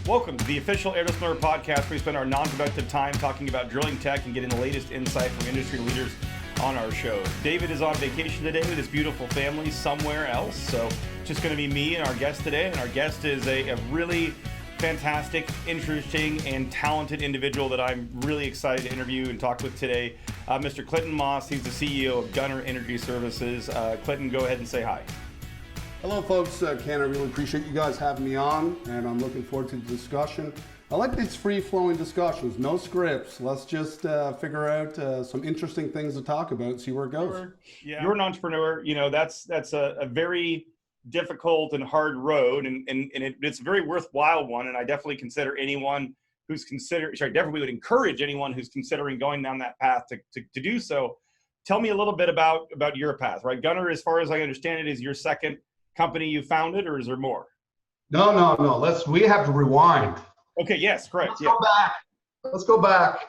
Welcome to the official Erdos podcast, where we spend our non-productive time talking about drilling tech and getting the latest insight from industry leaders on our show. David is on vacation today with his beautiful family somewhere else, so it's just going to be me and our guest today. And our guest is a really fantastic, interesting, and talented individual that I'm really excited to interview and talk with today. Mr. Clinton Moss, he's the CEO of Gunnar Energy Services. Clinton, go ahead and say hi. Hello folks, Ken, I really appreciate you guys having me on, and I'm looking forward to the discussion. I like these free-flowing discussions, no scripts. Let's just figure out some interesting things to talk about and see where it goes. Yeah. You're an entrepreneur, you know, that's a very difficult and hard road, and it's a very worthwhile one, and I definitely consider anyone who's definitely would encourage anyone who's considering going down that path to do so. Tell me a little bit about your path, right? Gunnar, as far as I understand it, is your second company you founded, or is there more? No. We have to rewind. Okay. Yes. Correct. Let's go back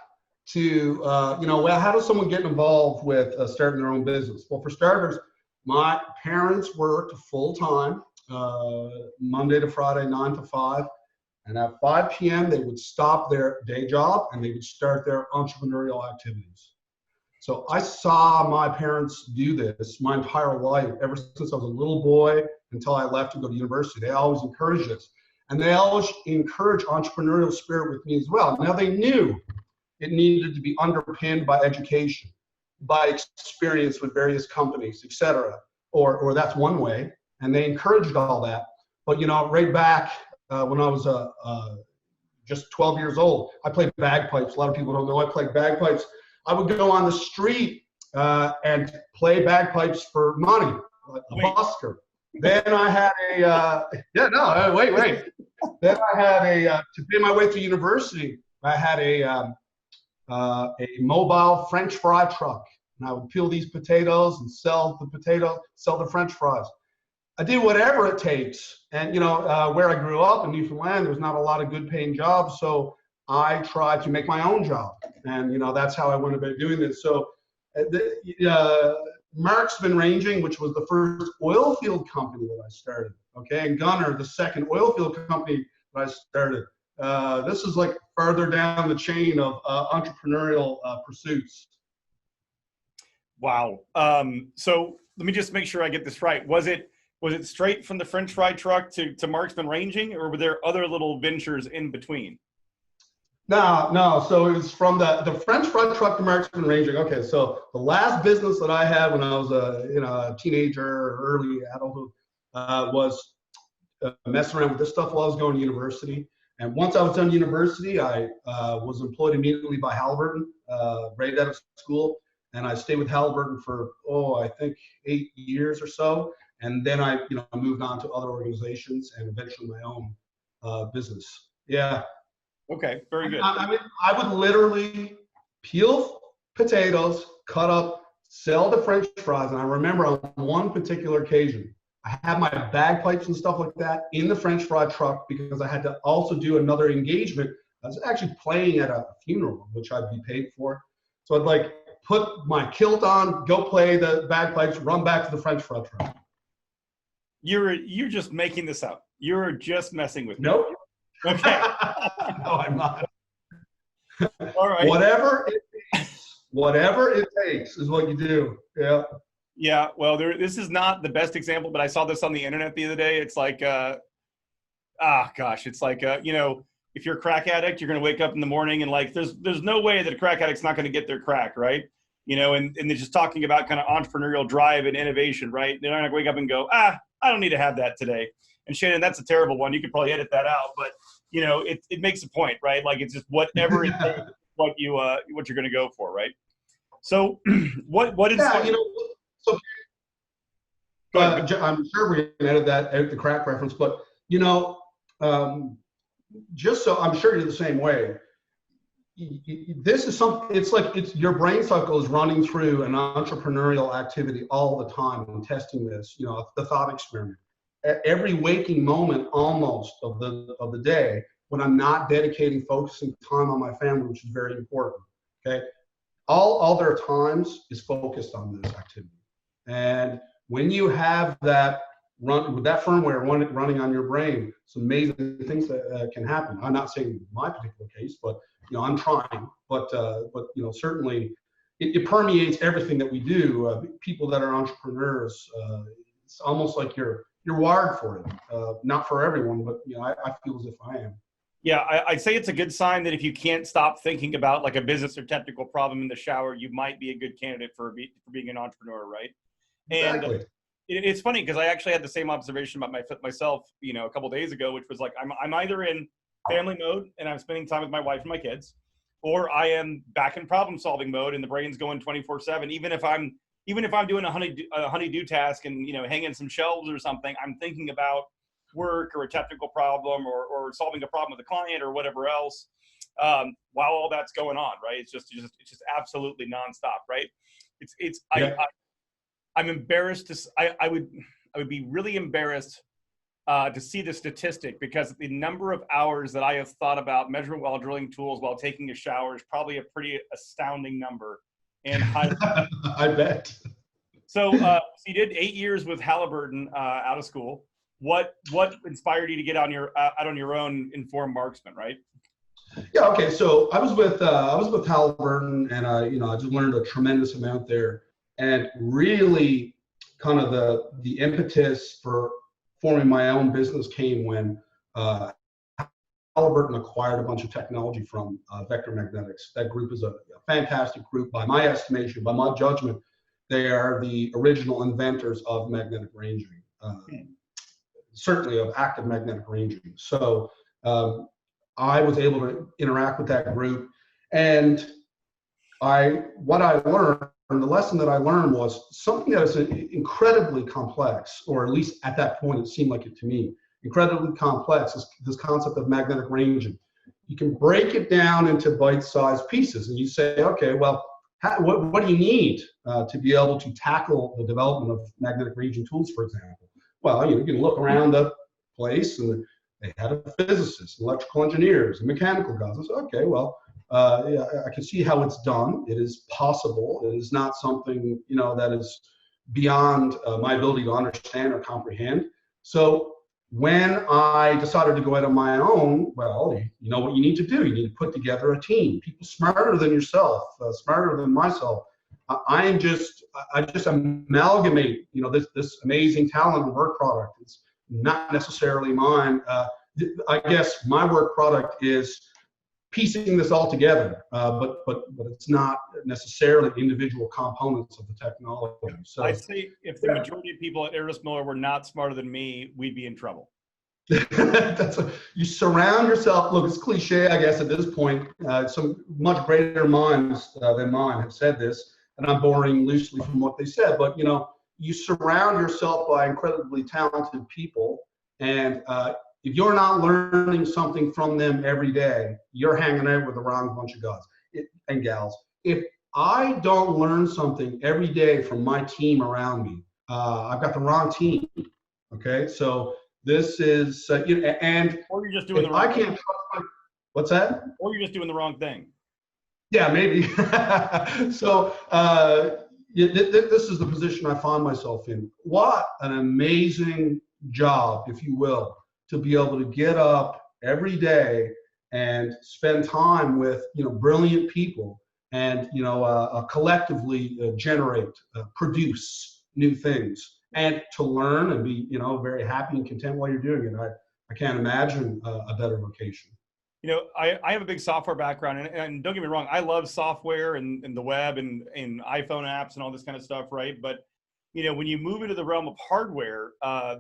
to how does someone get involved with starting their own business? Well, for starters, my parents worked full time, Monday to Friday, 9 to 5, and at 5 p.m. they would stop their day job and they would start their entrepreneurial activities. So I saw my parents do this my entire life, ever since I was a little boy until I left to go to university. They always encouraged us. And they always encouraged entrepreneurial spirit with me as well. Now, they knew it needed to be underpinned by education, by experience with various companies, et cetera, or that's one way. And they encouraged all that. But, right back when I was just 12 years old, I played bagpipes. A lot of people don't know I played bagpipes. I would go on the street and play bagpipes for money, like a busker. Then I had wait. Then I had to pay my way through university, I had a mobile French fry truck. And I would peel these potatoes and sell the French fries. I did whatever it takes. And, where I grew up in Newfoundland, there was not a lot of good paying jobs. So I tried to make my own job, and that's how I went about doing this. So, Marksman Ranging, which was the first oil field company that I started, okay, and Gunnar, the second oil field company that I started. This is like farther down the chain of entrepreneurial pursuits. Wow. So let me just make sure I get this right. Was it straight from the French fry truck to Marksman Ranging, or were there other little ventures in between? No. So it was from the French fry truck to Marksman Ranging. Okay, so the last business that I had when I was a teenager or early adulthood was messing around with this stuff while I was going to university. And once I was done university, I was employed immediately by Halliburton right out of school, and I stayed with Halliburton for I think 8 years or so. And then I moved on to other organizations and eventually my own business. Yeah. Okay, very good. I mean, I would literally peel potatoes, cut up, sell the French fries. And I remember on one particular occasion, I had my bagpipes and stuff like that in the French fry truck because I had to also do another engagement. I was actually playing at a funeral, which I'd be paid for. So I'd put my kilt on, go play the bagpipes, run back to the French fry truck. You're just making this up. You're just messing with me. Nope. Okay. No, I'm not. All right. Whatever it takes is what you do. Yeah. Yeah. Well, this is not the best example, but I saw this on the internet the other day. It's like, it's like, if you're a crack addict, you're going to wake up in the morning and there's no way that a crack addict's not going to get their crack, right? And they're just talking about kind of entrepreneurial drive and innovation, right? They're not going to wake up and go, I don't need to have that today. And Shannon, that's a terrible one. You could probably edit that out, but it makes a point, right? Like it's just whatever it takes, what you're going to go for, right? So, what is? Yeah, so I'm sure we can edit that out, the crack reference, but just so I'm sure you're the same way. This is something. It's your brain cycle is running through an entrepreneurial activity all the time and testing this. The thought experiment. At every waking moment almost of the day, when I'm not dedicating, focusing time on my family, which is very important. Okay, all other times is focused on this activity. And when you have that run with that firmware running on your brain, some amazing things that can happen. I'm not saying my particular case, but I'm trying. But certainly it permeates everything that we do. People that are entrepreneurs, it's almost like you're wired for it. Not for everyone, but I feel as if I am. Yeah, I'd say it's a good sign that if you can't stop thinking about like a business or technical problem in the shower, you might be a good candidate for being an entrepreneur, right? Exactly. And it's funny because I actually had the same observation about myself, a couple of days ago, which was like I'm either in family mode and I'm spending time with my wife and my kids, or I am back in problem solving mode and the brain's going 24/7. Even if I'm doing a honey-do task and hanging some shelves or something, I'm thinking about work or a technical problem or solving a problem with a client or whatever else, while all that's going on, right? It's just absolutely nonstop, right? Yeah. I'm embarrassed I would be really embarrassed to see the statistic, because the number of hours that I have thought about measuring while drilling tools while taking a shower is probably a pretty astounding number. And I bet. So you did 8 years with Halliburton out of school. What inspired you to get out on your own informed marksman, right? Yeah. Okay. So I was with Halliburton, and I just learned a tremendous amount there, and really kind of the impetus for forming my own business came when Halliburton acquired a bunch of technology from Vector Magnetics. That group is a fantastic group by my estimation, by my judgment. They are the original inventors of magnetic ranging. Certainly of active magnetic ranging. So I was able to interact with that group, and what I learned, the lesson that I learned was something that is incredibly complex, or at least at that point it seemed like it to me, incredibly complex, is this concept of magnetic ranging. You can break it down into bite-sized pieces, and you say, okay, well, what do you need to be able to tackle the development of magnetic ranging tools, for example? Well, you can look around the place, and they had physicists, electrical engineers, and mechanical guys. I said, okay, well, yeah, I can see how it's done. It is possible. It is not something that is beyond my ability to understand or comprehend. So when I decided to go out on my own, well, you know what you need to do. You need to put together a team, people smarter than yourself, smarter than myself. I just amalgamate, this amazing talent and work product. It's not necessarily mine. I guess my work product is piecing this all together, but it's not necessarily individual components of the technology. So I'd say if the majority of people at Erdos Miller were not smarter than me, we'd be in trouble. You surround yourself. Look, it's cliche, I guess, at this point. Some much greater minds than mine have said this, and I'm borrowing loosely from what they said. But you surround yourself by incredibly talented people, and if you're not learning something from them every day, you're hanging out with the wrong bunch of guys and gals. If I don't learn something every day from my team around me, I've got the wrong team. Okay, so this is and or you're just doing the wrong thing. What's that? Or you're just doing the wrong thing. Yeah, maybe. So this is the position I find myself in. What an amazing job, if you will, to be able to get up every day and spend time with brilliant people, and collectively generate, produce new things, and to learn and be very happy and content while you're doing it. I can't imagine a better vocation. I have a big software background, and don't get me wrong, I love software and the web and iPhone apps and all this kind of stuff, right? But when you move into the realm of hardware,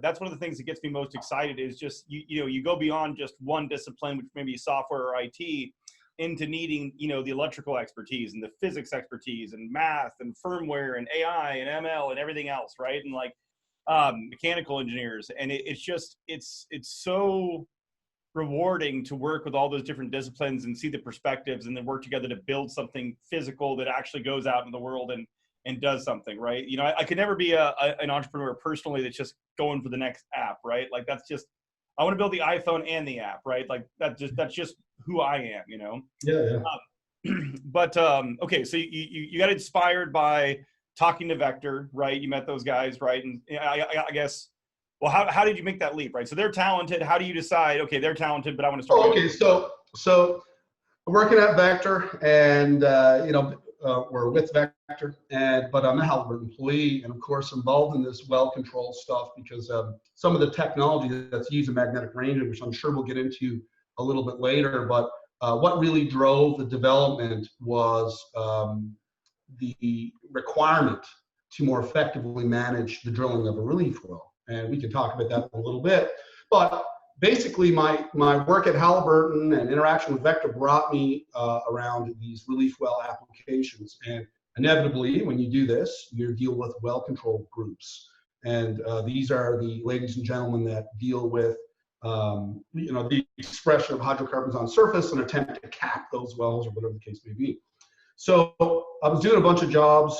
that's one of the things that gets me most excited, is just, you go beyond just one discipline, which may be software or IT, into needing, the electrical expertise and the physics expertise and math and firmware and AI and ML and everything else, right? And like mechanical engineers. And it's so rewarding to work with all those different disciplines and see the perspectives and then work together to build something physical that actually goes out in the world and does something, right? I could never be an entrepreneur personally that's just going for the next app, right? Like I want to build the iPhone and the app, right? Like that's just who I am, Yeah. But okay, so you got inspired by talking to Vector, right? You met those guys, right? And I guess Well, how did you make that leap, right? So they're talented. How do you decide, okay, they're talented, but I want to start? Oh, okay. So working at Vector, and we're with Vector, but I'm a Halliburton employee, and of course involved in this well control stuff because some of the technology that's used in magnetic ranging, which I'm sure we'll get into a little bit later. But what really drove the development was the requirement to more effectively manage the drilling of a relief well, and we can talk about that a little bit. But basically, my work at Halliburton and interaction with Vector brought me around these relief well applications. And inevitably, when you do this, you deal with well control groups. And these are the ladies and gentlemen that deal with the expression of hydrocarbons on surface and attempt to cap those wells or whatever the case may be. So I was doing a bunch of jobs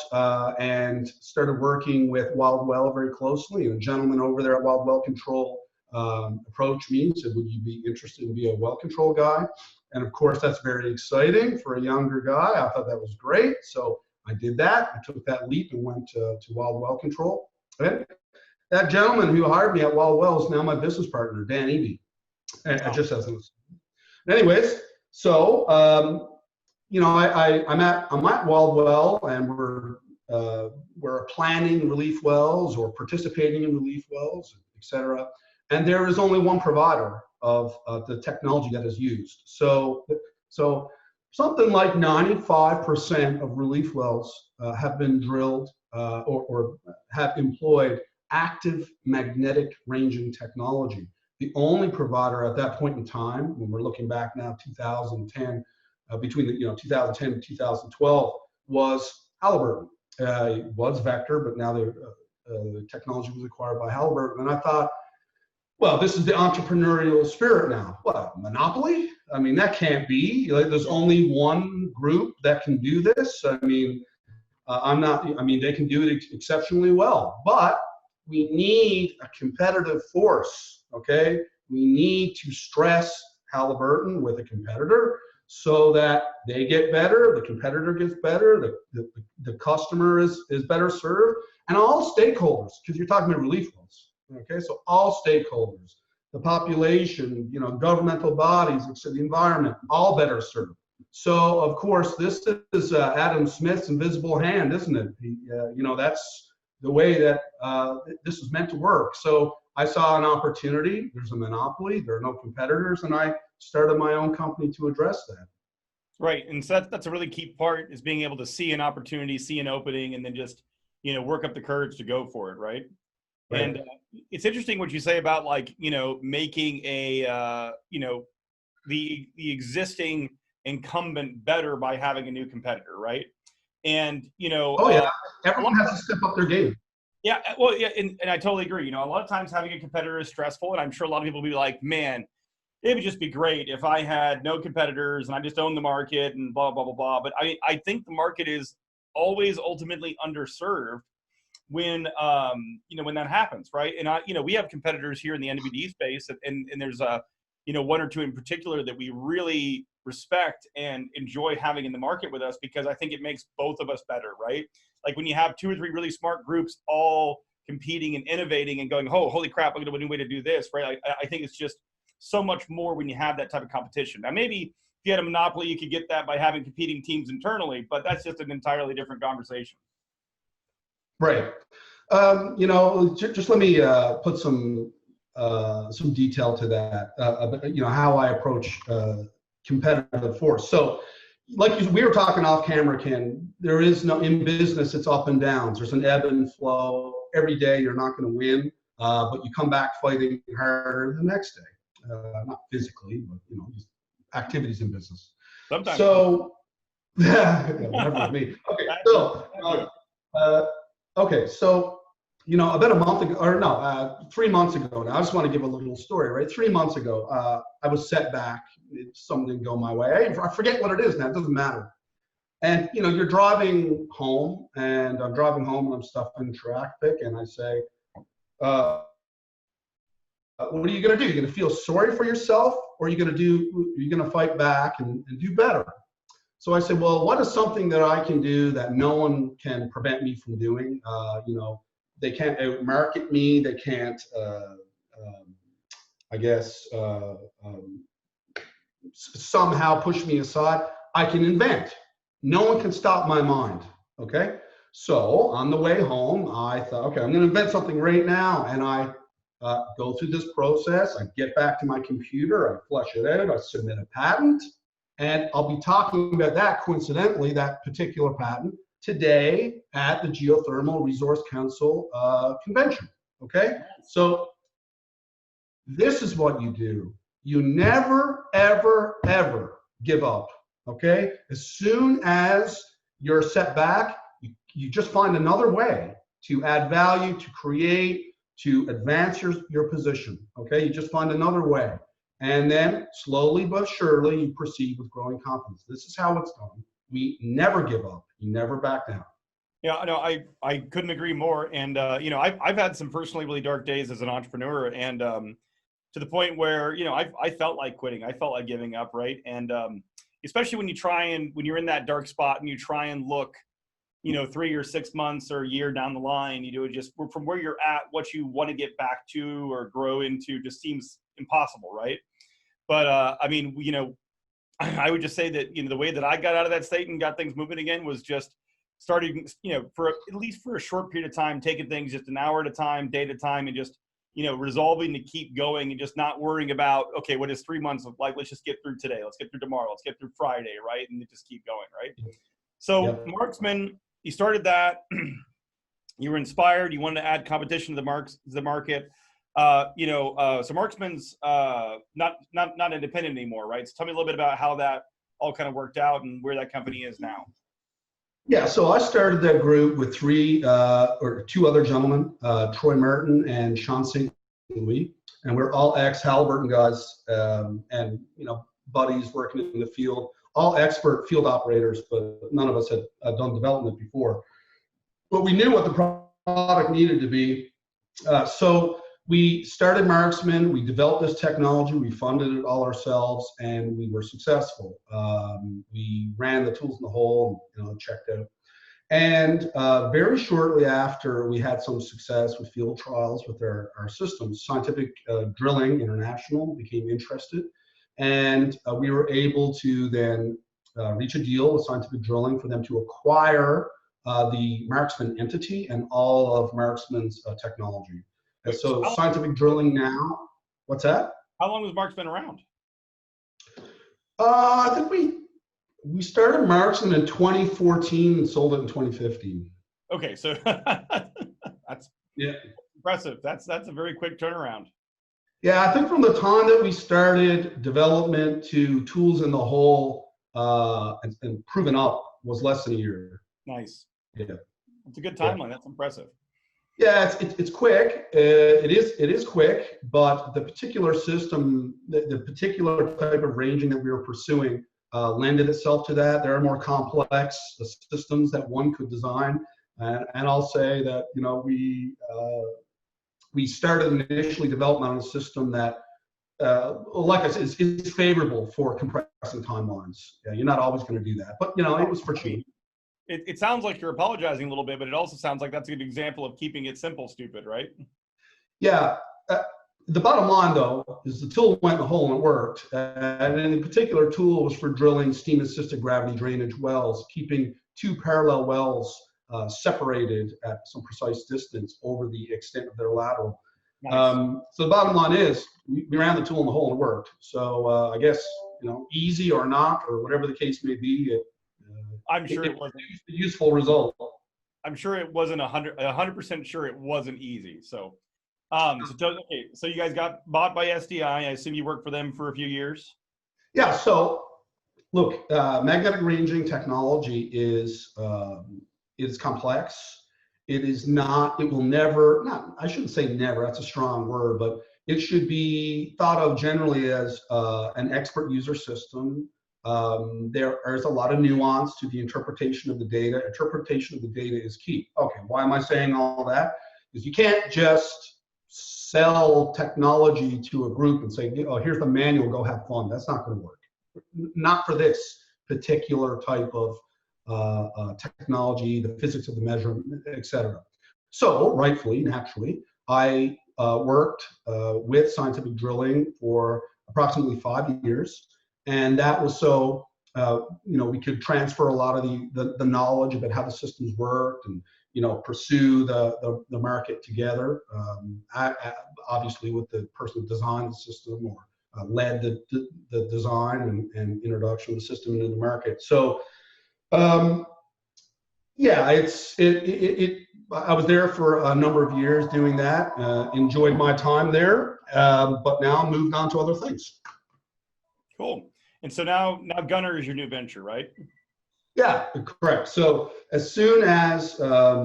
and started working with Wild Well very closely. And a gentleman over there at Wild Well Control approached me and said, would you be interested in being a well control guy? And of course, that's very exciting for a younger guy. I thought that was great. So I did that. I took that leap and went to Wild Well Control. And that gentleman who hired me at Wild Well is now my business partner, Dan Eby. And it just hasn't. Anyways, so I'm at Wild Well, and we're planning relief wells or participating in relief wells, etc. And there is only one provider of the technology that is used. So something like 95% of relief wells have been drilled or have employed active magnetic ranging technology. The only provider at that point in time, when we're looking back now, 2010, between 2010 and 2012, was Halliburton. It was Vector, but now the technology was acquired by Halliburton. And I thought, well, this is the entrepreneurial spirit now. What, monopoly? I mean, that can't be. There's only one group that can do this. I mean, they can do it exceptionally well, but we need a competitive force, okay? We need to stress Halliburton with a competitor so that they get better, the competitor gets better, the customer is better served, and all stakeholders, because you're talking about relief wells. Okay, so all stakeholders, the population, governmental bodies, the environment, all better served. So, of course, this is Adam Smith's invisible hand, isn't it? That's the way that this is meant to work. So I saw an opportunity. There's a monopoly. There are no competitors, and I started my own company to address that. Right, and so that's a really key part, is being able to see an opportunity, see an opening, and then just work up the courage to go for it, right? Right. And it's interesting what you say about making a the existing incumbent better by having a new competitor, right? And everyone has to step up their game. Yeah, well, yeah, and I totally agree. A lot of times having a competitor is stressful, and I'm sure a lot of people will be like, man, it would just be great if I had no competitors and I just owned the market and blah blah blah blah. But I think the market is always ultimately underserved when when that happens, right? And we have competitors here in the NWD space, and there's one or two in particular that we really respect and enjoy having in the market with us, because I think it makes both of us better, right? Like when you have two or three really smart groups all competing and innovating and going, oh, holy crap, look at a new way to do this, right? I think it's just so much more when you have that type of competition. Now, maybe if you had a monopoly, you could get that by having competing teams internally, but that's just an entirely different conversation. Right. Just let me put some detail to that, how I approach competitive force. So like we were talking off camera, Ken, there is no, in business, it's up and downs. There's an ebb and flow. Every day you're not going to win, but you come back fighting harder the next day. Not physically, but just activities in business. Sometimes. So, never with me. Okay, so about a month ago, or no, 3 months ago now, I just want to give a little story, right? 3 months ago, I was set back. Something didn't go my way. I forget what it is now. It doesn't matter. And, you're driving home, and I'm driving home, and I'm stuck in traffic, and I say, what are you going to do? You're going to feel sorry for yourself, or are you going to fight back and do better? So I said, well, what is something that I can do that no one can prevent me from doing? they can't outmarket me. They can't, I guess, somehow push me aside. I can invent. No one can stop my mind. Okay. So on the way home, I thought, okay, I'm going to invent something right now. And I go through this process. I get back to my computer. I flesh it out. I submit a patent. And I'll be talking about that, coincidentally, that particular patent, today at the Geothermal Resource Council convention. Okay. So this is what you do. You never, ever, ever give up. Okay. As soon as you're set back, you just find another way to add value, to create, to advance your position. Okay. You just find another way. And then slowly but surely you proceed with growing confidence. This is how it's done. We never give up. You never back down. Yeah, no, I couldn't agree more. And, you know, I've had some personally really dark days as an entrepreneur, and to the point where, you know, I felt like quitting. I felt like giving up, right? And especially when you're in that dark spot and you try and look, you know, 3 or 6 months or a year down the line, you know, just from where you're at, what you want to get back to or grow into just seems impossible, right? But I mean, you know, I would just say that, you know, the way that I got out of that state and got things moving again was just starting, you know, at least for a short period of time, taking things just an hour at a time, day at a time, and just, you know, resolving to keep going and just not worrying about, okay, what is 3 months of, like, let's just get through today. Let's get through tomorrow. Let's get through Friday, right? And just keep going, right? So Yep. Marksman, you started that. You were inspired. You wanted to add competition to the market. You know, so Marksman's not independent anymore, right? So tell me a little bit about how that all kind of worked out and where that company is now. Yeah, so I started that group with two other gentlemen, Troy Merton and Sean St. Louis, and we're all ex-Halliburton guys, and, you know, buddies working in the field, all expert field operators, but none of us had done development before. But we knew what the product needed to be. So we started Marksman, we developed this technology, we funded it all ourselves, and we were successful. We ran the tools in the hole, and, you know, checked out. And very shortly after we had some success with field trials with our systems, Scientific Drilling International became interested. And we were able to then reach a deal with Scientific Drilling for them to acquire the Marksman entity and all of Marksman's technology. And so Scientific Drilling now, what's that? How long was Marksman around? I think we started Marksman in 2014 and sold it in 2015. Okay, so that's impressive. That's a very quick turnaround. Yeah, I think from the time that we started development to tools in the hole and proven up was less than a year. Nice. Yeah, it's a good timeline. That's impressive. Yeah, it's quick. It is quick, but the particular system, the particular type of ranging that we were pursuing, lended itself to that. There are more complex systems that one could design, and I'll say that, you know, we started initially development on a system that, like I said, is favorable for compressing timelines. Yeah, you're not always going to do that, but, you know, it was for cheap. It sounds like you're apologizing a little bit, but it also sounds like that's a good example of keeping it simple, stupid, right? Yeah. The bottom line, though, is the tool went in the hole and it worked. And in particular, tool was for drilling steam-assisted gravity drainage wells, keeping two parallel wells separated at some precise distance over the extent of their lateral. Nice. So the bottom line is we ran the tool in the hole and it worked. So I guess, you know, easy or not, or whatever the case may be, I'm sure it wasn't a useful result. I'm sure it wasn't 100% sure it wasn't easy. So, so you guys got bought by SDI. I assume you worked for them for a few years. Yeah. So, look, magnetic ranging technology is complex. It is not. It will never. Not. I shouldn't say never. That's a strong word, but it should be thought of generally as an expert user system. There is a lot of nuance to the interpretation of the data. Interpretation of the data is key. Okay, why am I saying all that? Because you can't just sell technology to a group and say, oh, here's the manual, go have fun. That's not going to work. Not for this particular type of technology, the physics of the measurement, etc. So rightfully, naturally, I worked with Scientific Drilling for approximately 5 years, and that was so we could transfer a lot of the knowledge about how the systems worked, and pursue the market together. Obviously, with the person who designed the system or led the design and introduction of the system into the market. So yeah, I was there for a number of years doing that. Enjoyed my time there, but now moved on to other things. Cool. And so now Gunnar is your new venture, right? Yeah, correct. So as soon as I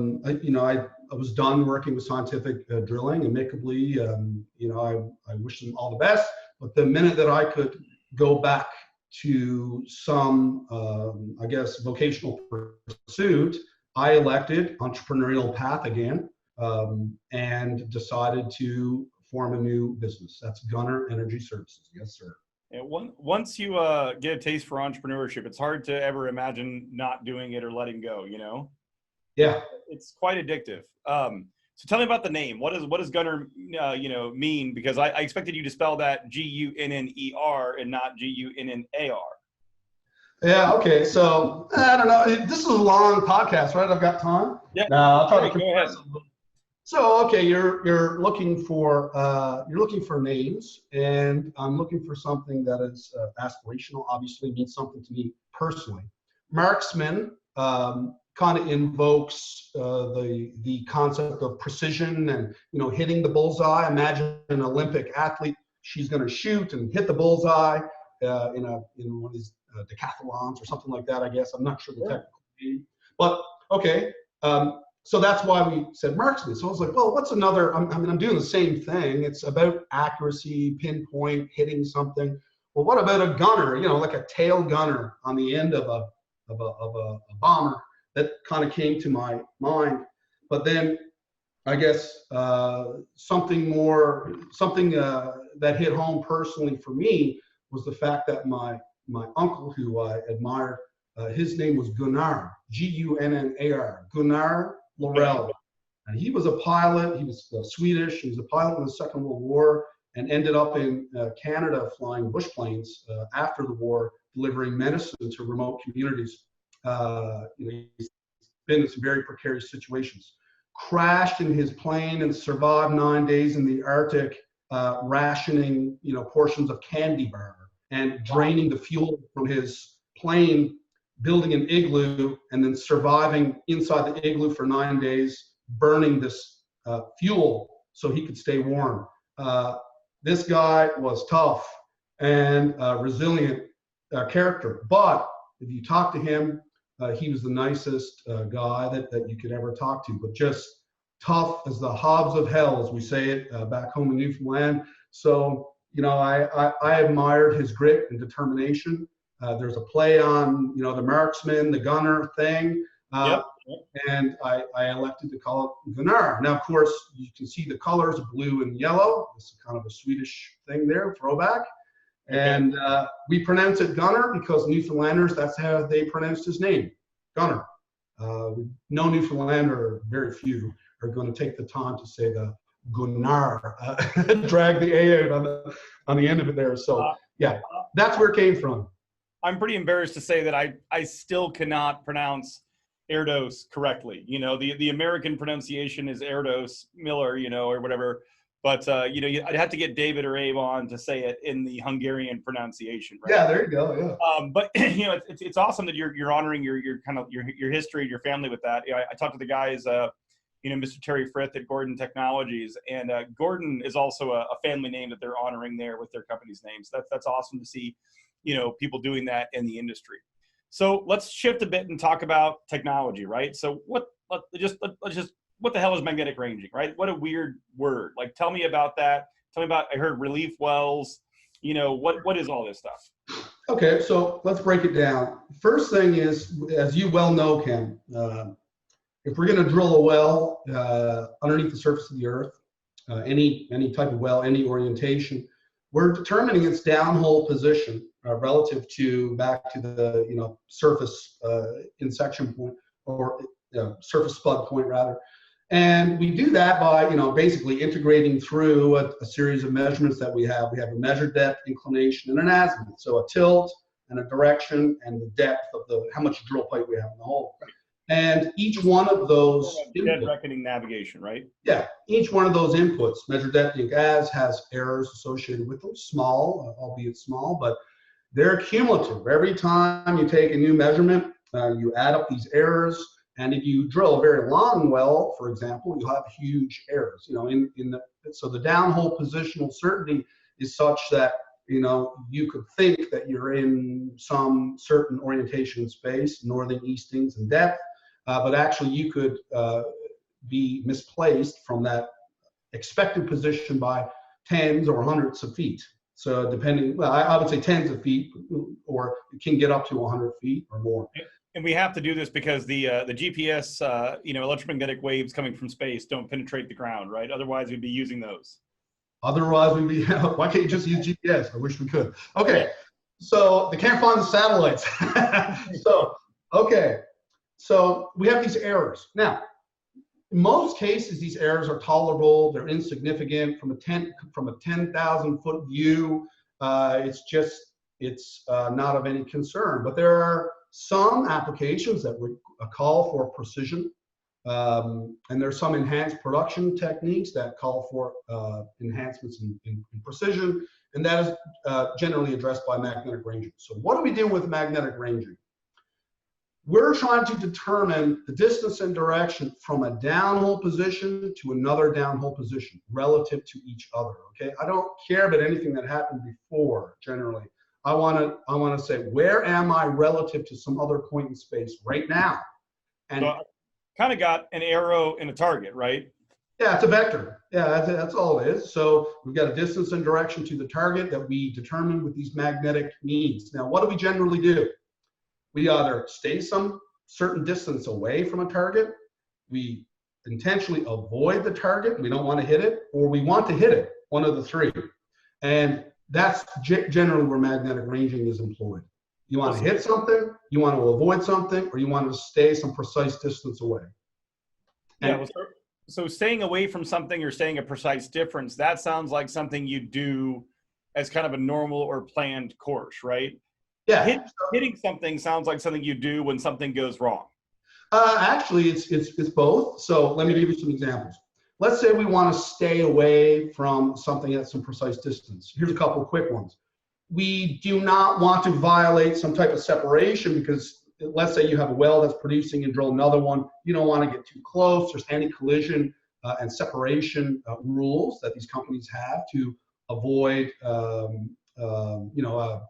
was done working with Scientific Drilling, amicably, I wish them all the best. But the minute that I could go back to some, vocational pursuit, I elected entrepreneurial path again, and decided to form a new business. That's Gunnar Energy Services. Yes, sir. And once you get a taste for entrepreneurship, it's hard to ever imagine not doing it or letting go. Yeah. It's quite addictive. So tell me about the name. What does Gunnar mean? Because I expected you to spell that Gunner and not Gunnar. Yeah. Okay. So I don't know. This is a long podcast, right? I've got time. Yeah. No, I'll try to compress it. So okay, you're looking for names, and I'm looking for something that is aspirational. Obviously, means something to me personally. Marksman kind of invokes the concept of precision and hitting the bullseye. Imagine an Olympic athlete; she's going to shoot and hit the bullseye in one of these decathlons or something like that. I guess I'm not sure the technical name, but okay. So that's why we said marksman. So I was like, well, what's another? I'm doing the same thing. It's about accuracy, pinpoint, hitting something. Well, what about a gunner? Like a tail gunner on the end of a bomber. That kind of came to my mind. But then I guess something that hit home personally for me was the fact that my uncle, who I admired, his name was Gunnar, Gunnar, Gunnar Laurel. And he was a pilot. He was Swedish. He was a pilot in the Second World War and ended up in Canada flying bush planes after the war, delivering medicine to remote communities. He's been in some very precarious situations. Crashed in his plane and survived 9 days in the Arctic, rationing portions of candy bar and draining the fuel from his plane, building an igloo, and then surviving inside the igloo for 9 days, burning this fuel so he could stay warm. This guy was tough and resilient character. But if you talk to him, he was the nicest guy that you could ever talk to, but just tough as the hobs of hell, as we say it back home in Newfoundland. So, I admired his grit and determination. There's a play on, the marksman, the gunner thing. And I elected to call it Gunnar. Now, of course, you can see the colors, blue and yellow. This is kind of a Swedish thing there, throwback. And we pronounce it Gunnar because Newfoundlanders, that's how they pronounced his name, Gunnar. No Newfoundlander, very few, are going to take the time to say the Gunnar, drag the A out on the end of it there. So, yeah, that's where it came from. I'm pretty embarrassed to say that I still cannot pronounce Erdos correctly. The American pronunciation is Erdos Miller, or whatever. But I'd have to get David or Abe on to say it in the Hungarian pronunciation, right? Yeah, there you go. Yeah. But it's awesome that you're honoring your kind of your history and your family with that. I talked to the guys, Mr. Terry Frith at Gordon Technologies, and Gordon is also a family name that they're honoring there with their company's name. So that's awesome to see, people doing that in the industry. So let's shift a bit and talk about technology, right? So let's just what the hell is magnetic ranging, right? What a weird word. Like, tell me about that. Tell me about, I heard relief wells. What is all this stuff? Okay, so let's break it down. First thing is, as you well know, Ken, if we're going to drill a well underneath the surface of the earth, any type of well, any orientation, we're determining its downhole position relative to back to the surface insection point, or surface spud point rather. And we do that by, basically integrating through a series of measurements that we have. We have a measured depth, inclination, and an azimuth. So a tilt and a direction and the depth of how much drill pipe we have in the hole. And each one of those dead reckoning navigation, right? Yeah, each one of those inputs, measured depth, has errors associated with them, small, albeit small, but they're cumulative. Every time you take a new measurement, you add up these errors. And if you drill a very long well, for example, you'll have huge errors. So the downhole positional certainty is such that you could think that you're in some certain orientation in space, northing, eastings, and depth, but actually you could be misplaced from that expected position by tens or hundreds of feet. So depending, well, I would say tens of feet, or it can get up to 100 feet or more. And we have to do this because the GPS, electromagnetic waves coming from space don't penetrate the ground, right? Otherwise, we'd be using those. Otherwise, we'd be, why can't you just use GPS? I wish we could. Okay, so they can't find the satellites. So we have these errors. Now, in most cases, these errors are tolerable. They're insignificant from a 10,000 foot view. It's not of any concern. But there are some applications that would call for precision, and there's some enhanced production techniques that call for enhancements in precision, and that is generally addressed by magnetic ranging. So what do we do with magnetic ranging? We're trying to determine the distance and direction from a downhole position to another downhole position relative to each other. Okay, I don't care about anything that happened before. Generally, I want to say, where am I relative to some other point in space right now? And so I kind of got an arrow and a target, right? Yeah, it's a vector. Yeah, that's all it is. So we've got a distance and direction to the target that we determine with these magnetic means. Now, what do we generally do? We either stay some certain distance away from a target, we intentionally avoid the target, we don't want to hit it, or we want to hit it, one of the three. And that's generally where magnetic ranging is employed. You want to hit something, you want to avoid something, or you want to stay some precise distance away. And so staying away from something or staying a precise difference, that sounds like something you do as kind of a normal or planned course, right? Yeah. Hitting something sounds like something you do when something goes wrong. Actually, it's both. So let me give you some examples. Let's say we want to stay away from something at some precise distance. Here's a couple of quick ones. We do not want to violate some type of separation because let's say you have a well that's producing and drill another one. You don't want to get too close. There's anti-collision and separation rules that these companies have to avoid a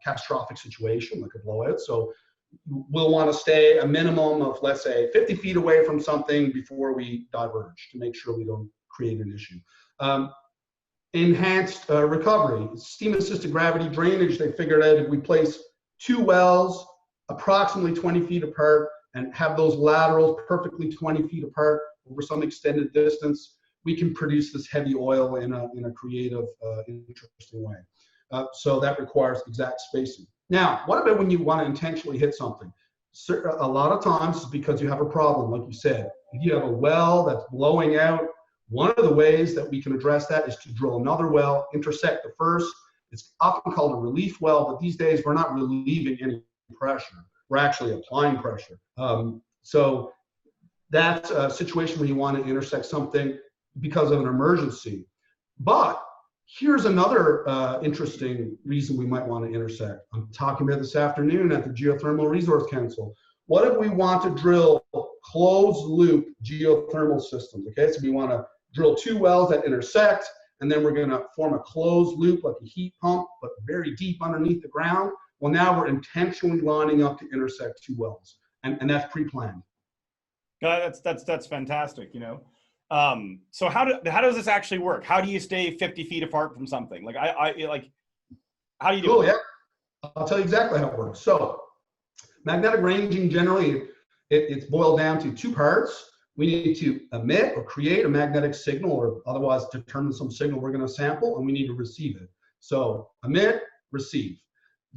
catastrophic situation like a blowout. So we'll want to stay a minimum of, let's say, 50 feet away from something before we diverge to make sure we don't create an issue. Enhanced recovery, steam-assisted gravity drainage. They figured out if we place two wells approximately 20 feet apart and have those laterals perfectly 20 feet apart over some extended distance, we can produce this heavy oil in a creative, interesting way. So that requires exact spacing. Now, what about when you want to intentionally hit something? A lot of times it's because you have a problem, like you said. If you have a well that's blowing out, one of the ways that we can address that is to drill another well, intersect the first. It's often called a relief well, but these days we're not relieving any pressure. We're actually applying pressure. So that's a situation where you want to intersect something because of an emergency. But here's another interesting reason we might want to intersect. I'm talking about this afternoon at the Geothermal Resource Council. What if we want to drill closed loop geothermal systems? Okay, so we want to drill two wells that intersect, and then we're going to form a closed loop like a heat pump, but very deep underneath the ground. Well, now we're intentionally lining up to intersect two wells, and that's pre-planned. That's fantastic. So how does this actually work? How do you stay 50 feet apart from something? Like how do you do it? Yeah, I'll tell you exactly how it works. So magnetic ranging generally it's boiled down to two parts. We need to emit or create a magnetic signal, or otherwise determine some signal we're going to sample, and we need to receive it. So emit, receive.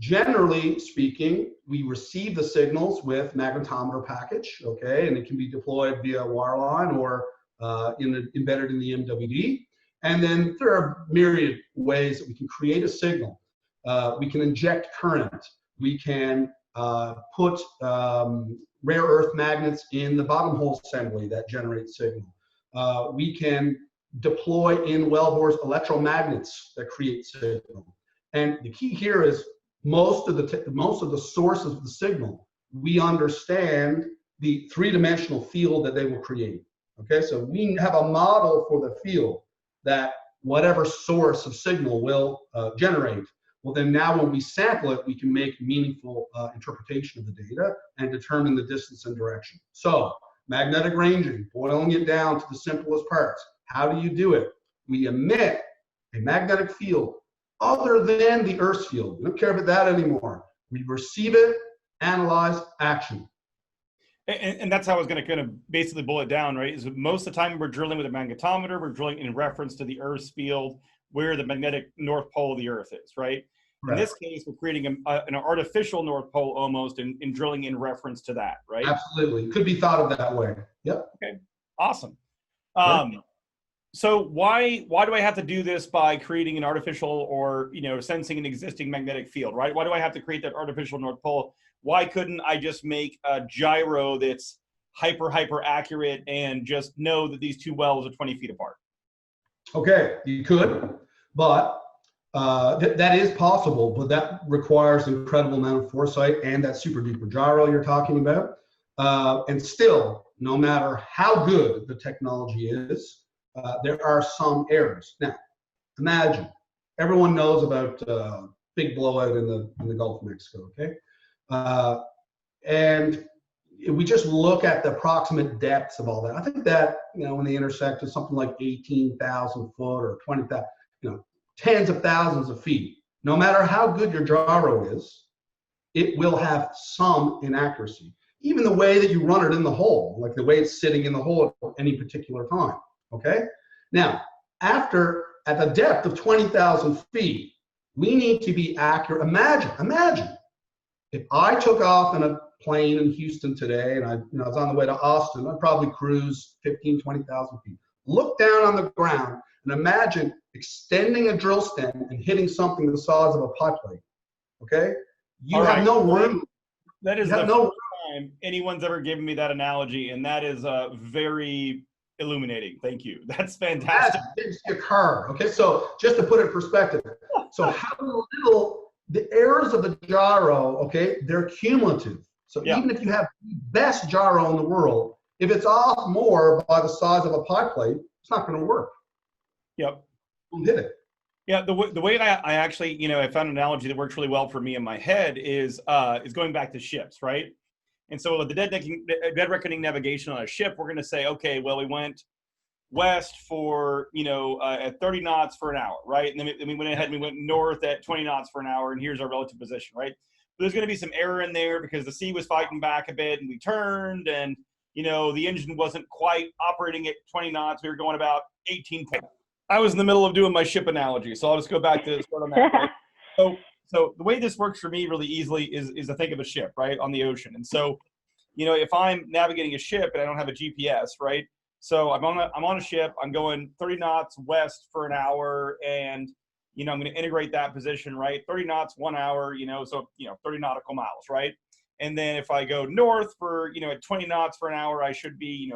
Generally speaking, we receive the signals with magnetometer package, okay, and it can be deployed via wireline or embedded in the MWD. And then there are myriad ways that we can create a signal. We can inject current. We can put rare earth magnets in the bottom hole assembly that generate signal. We can deploy in wellbores electromagnets that create signal. And the key here is most of the sources of the signal, we understand the three-dimensional field that they will create. Okay, so we have a model for the field that whatever source of signal will generate. Well, then now when we sample it, we can make meaningful interpretation of the data and determine the distance and direction. So magnetic ranging, boiling it down to the simplest parts. How do you do it? We emit a magnetic field other than the Earth's field. We don't care about that anymore. We receive it, analyze, action. And that's how I was going to kind of basically boil it down, right? Is most of the time we're drilling with a magnetometer, we're drilling in reference to the Earth's field, where the magnetic North Pole of the Earth is, right? In this case, we're creating an artificial North Pole almost and drilling in reference to that, right? Absolutely. Could be thought of that way. Yep. Okay. Awesome. So why do I have to do this by creating an artificial or, sensing an existing magnetic field, right? Why do I have to create that artificial North Pole? Why couldn't I just make a gyro that's hyper accurate and just know that these two wells are 20 feet apart? Okay, you could, but that is possible, but that requires an incredible amount of foresight and that super duper gyro you're talking about. And still, no matter how good the technology is, there are some errors. Now, imagine everyone knows about big blowout in the Gulf of Mexico. Okay, and if we just look at the approximate depths of all that, I think that when they intersect is something like 18,000 foot or 20,000, tens of thousands of feet. No matter how good your gyro is, it will have some inaccuracy. Even the way that you run it in the hole, like the way it's sitting in the hole at any particular time. Okay. Now, at the depth of 20,000 feet, we need to be accurate. Imagine if I took off in a plane in Houston today and I was on the way to Austin, I'd probably cruise 15, 20,000 feet. Look down on the ground and imagine extending a drill stem and hitting something the size of a pot plate. Okay? You have no room. That is the first time anyone's ever given me that analogy, and that is very illuminating. Thank you. That's fantastic. That's your car. Okay, so just to put it in perspective, so how little the errors of the gyro, okay, they're cumulative. So even if you have the best gyro in the world, if it's off more by the size of a pie plate, it's not going to work. Yep. Don't hit it. Yeah, the way I actually, I found an analogy that works really well for me in my head is going back to ships, right? And so the dead reckoning navigation on a ship, we're going to say, okay, well, we went west for, at 30 knots for an hour, right? And then we went ahead and we went north at 20 knots for an hour, and here's our relative position, right? But there's going to be some error in there because the sea was fighting back a bit, and we turned, and, the engine wasn't quite operating at 20 knots. We were going about 18 points. I was in the middle of doing my ship analogy, so I'll just go back to start on that. Right? So the way this works for me really easily is to think of a ship, right, on the ocean. And so, if I'm navigating a ship and I don't have a GPS, right, so I'm on a ship, I'm going 30 knots west for an hour, and, I'm going to integrate that position, right, 30 knots, 1 hour, so, 30 nautical miles, right? And then if I go north for, at 20 knots for an hour, I should be,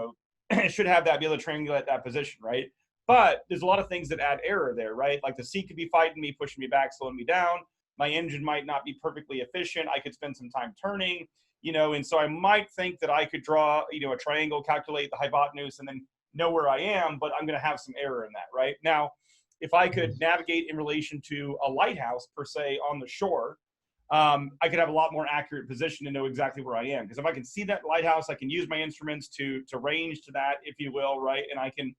should have that, be able to triangulate that position, right? But there's a lot of things that add error there, right? Like the sea could be fighting me, pushing me back, slowing me down. My engine might not be perfectly efficient. I could spend some time turning, and so I might think that I could draw, a triangle, calculate the hypotenuse, and then know where I am, but I'm going to have some error in that, right? Now, if I could navigate in relation to a lighthouse, per se, on the shore, I could have a lot more accurate position to know exactly where I am. Because if I can see that lighthouse, I can use my instruments to range to that, if you will, right? And I can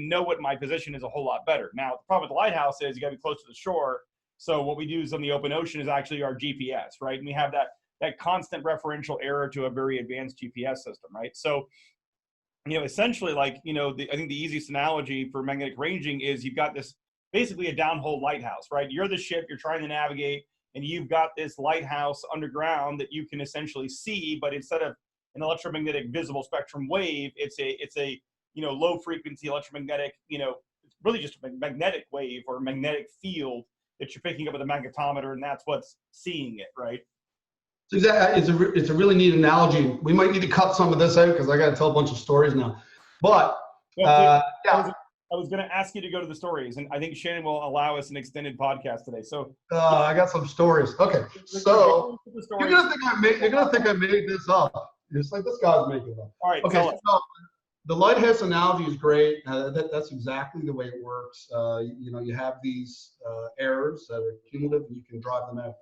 know what my position is a whole lot better. Now, the problem with the lighthouse is you got to be close to the shore. So what we use on the open ocean is actually our GPS, right? And we have that constant referential error to a very advanced GPS system, right? So, essentially, like, I think the easiest analogy for magnetic ranging is you've got this basically a downhole lighthouse, right? You're the ship, you're trying to navigate, and you've got this lighthouse underground that you can essentially see, but instead of an electromagnetic visible spectrum wave, it's a low frequency electromagnetic, it's really just a magnetic wave or magnetic field that you're picking up with a magnetometer, and that's what's seeing it, right? So exactly, it's a really neat analogy. We might need to cut some of this out because I got to tell a bunch of stories now. But yeah, yeah, I was going to ask you to go to the stories, and I think Shannon will allow us an extended podcast today. So I got some stories. Okay, so you're gonna think I made this up. It's like this guy's making it up. All right. Okay, so the lighthouse analogy is great. That's exactly the way it works. You have these errors that are cumulative, and you can drive them out.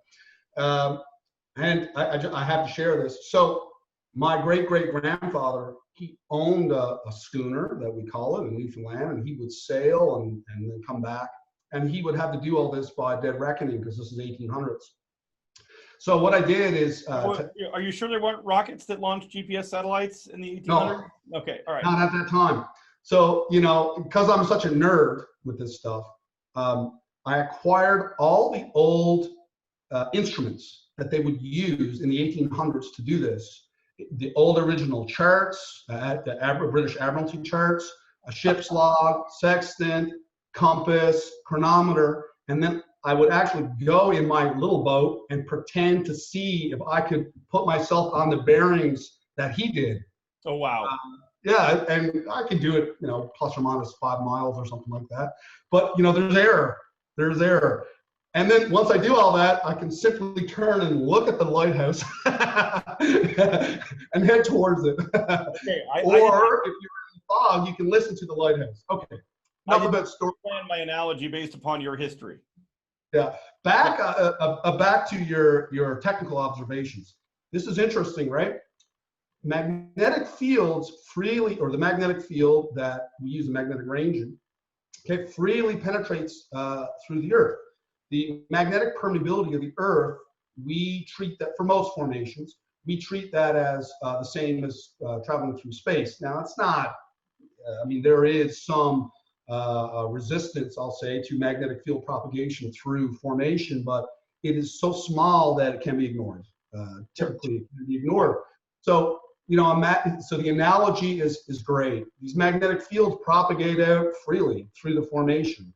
And I have to share this. So my great-great-grandfather, he owned a schooner that we call it in Newfoundland, and he would sail and then come back. And he would have to do all this by dead reckoning because this is 1800s. So what I did is... are you sure there weren't rockets that launched GPS satellites in the 1800s? No. Okay, all right. Not at that time. So, because I'm such a nerd with this stuff, I acquired all the old instruments that they would use in the 1800s to do this. The old original charts, the British Admiralty charts, a ship's log, sextant, compass, chronometer, and then I would actually go in my little boat and pretend to see if I could put myself on the bearings that he did. Oh, wow. Yeah, and I can do it, plus or minus 5 miles or something like that. But, there's error. There's error. And then once I do all that, I can simply turn and look at the lighthouse and head towards it. Okay, or if you're in fog, you can listen to the lighthouse. Okay. Enough about story. My analogy based upon your history. Yeah. Back to your technical observations. This is interesting, right? Magnetic fields freely, or the magnetic field that we use in magnetic ranging, freely penetrates through the Earth. The magnetic permeability of the Earth, we treat that, for most formations, we treat that as the same as traveling through space. Now, it's not, there is some resistance, I'll say, to magnetic field propagation through formation, but it is so small that it can be ignored. Typically, it can be ignored. So, so the analogy is great. These magnetic fields propagate out freely through the formation.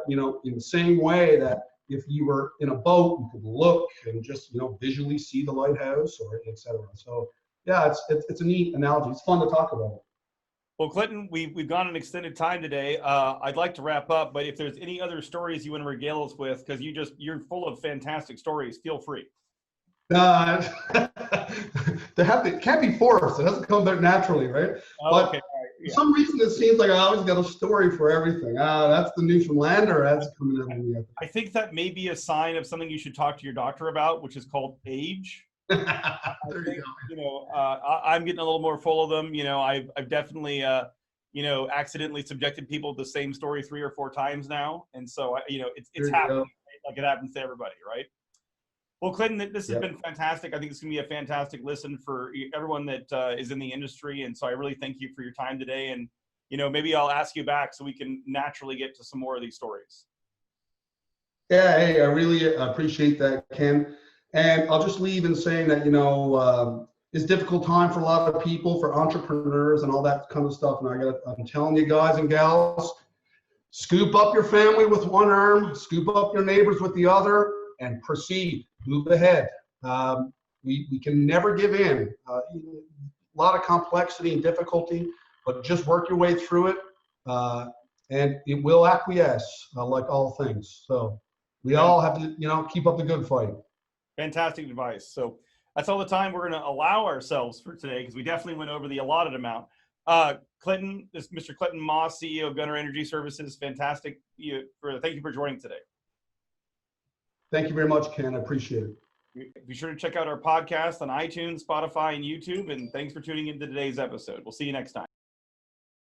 In the same way that if you were in a boat, you could look and just, visually see the lighthouse, or et cetera. So, yeah, it's a neat analogy. It's fun to talk about it. Well, Clinton, we've gone an extended time today. I'd like to wrap up, but if there's any other stories you want to regale us with, because you're full of fantastic stories, feel free. It can't be forced. It doesn't come back naturally, right? Oh, okay. For some reason, it seems like I always got a story for everything. That's the Newfoundlander that's coming out of me. I think that may be a sign of something you should talk to your doctor about, which is called age. There you go. I'm getting a little more full of them. I've definitely, accidentally subjected people to the same story 3 or 4 times now, and so it's happening, right? Like it happens to everybody, right? Well, Clinton, this has been fantastic. I think it's going to be a fantastic listen for everyone that is in the industry. And so I really thank you for your time today. And, maybe I'll ask you back so we can naturally get to some more of these stories. Yeah, hey, I really appreciate that, Ken. And I'll just leave in saying that, it's a difficult time for a lot of people, for entrepreneurs and all that kind of stuff. And I'm telling you guys and gals, scoop up your family with one arm, scoop up your neighbors with the other, and proceed. Move ahead. We can never give in. A lot of complexity and difficulty, but just work your way through it, and it will acquiesce, like all things. So we all have to, keep up the good fight. Fantastic advice. So that's all the time we're going to allow ourselves for today, because we definitely went over the allotted amount. Clinton, this is Mr. Clinton Moss, CEO of Gunnar Energy Services. Fantastic. Thank you for joining today. Thank you very much, Ken. I appreciate it. Be sure to check out our podcast on iTunes, Spotify, and YouTube. And thanks for tuning into today's episode. We'll see you next time.